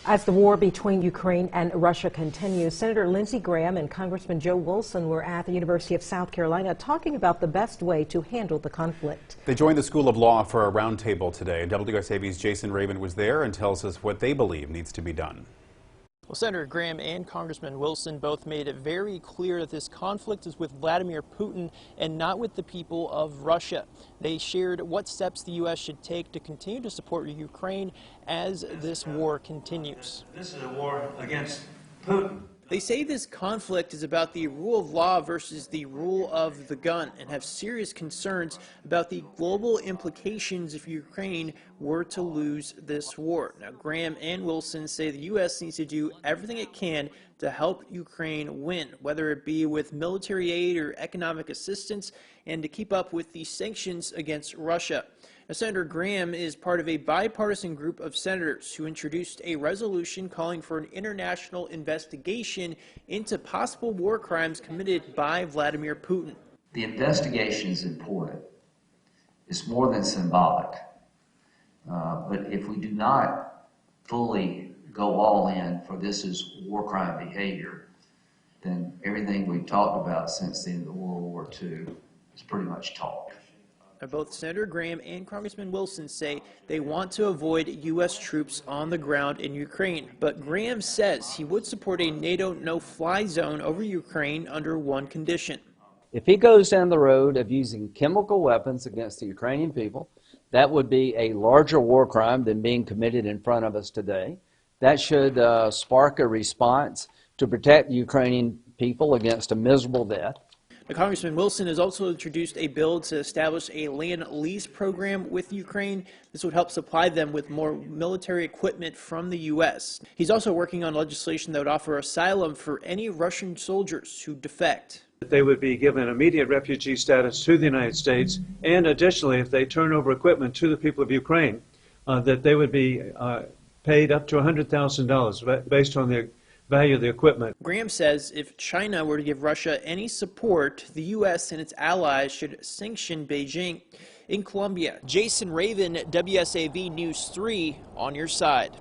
As the war between Ukraine and Russia continues, Senator Lindsey Graham and Congressman Joe Wilson were at the University of South Carolina talking about the best way to handle the conflict. They joined the School of Law for a roundtable today. WSAV's Jason Raven was there and tells us what they believe needs to be done. Well, Senator Graham and Congressman Wilson both made it very clear that this conflict is with Vladimir Putin and not with the people of Russia. They shared what steps the U.S. should take to continue to support Ukraine as this war continues. This is a war against Putin. They say this conflict is about the rule of law versus the rule of the gun and have serious concerns about the global implications if Ukraine were to lose this war. Now, Graham and Wilson say the U.S. needs to do everything it can to help Ukraine win, whether it be with military aid or economic assistance, and to keep up with the sanctions against Russia. Now, Senator Graham is part of a bipartisan group of senators who introduced a resolution calling for an international investigation into possible war crimes committed by Vladimir Putin. The investigation is important. It's more than symbolic. But if we do not fully go all in for this is war crime behavior, then everything we've talked about since the end of World War II is pretty much talk. Both Senator Graham and Congressman Wilson say they want to avoid U.S. troops on the ground in Ukraine. But Graham says he would support a NATO no-fly zone over Ukraine under one condition. If he goes down the road of using chemical weapons against the Ukrainian people, that would be a larger war crime than being committed in front of us today. That should spark a response to protect the Ukrainian people against a miserable death. Congressman Wilson has also introduced a bill to establish a land lease program with Ukraine. This would help supply them with more military equipment from the U.S. He's also working on legislation that would offer asylum for any Russian soldiers who defect. They would be given immediate refugee status to the United States, and additionally, if they turn over equipment to the people of Ukraine, that they would be paid up to $100,000 based on the value of the equipment. Graham says if China were to give Russia any support, the U.S. and its allies should sanction Beijing. In Colombia, Jason Raven, WSAV News 3, on your side.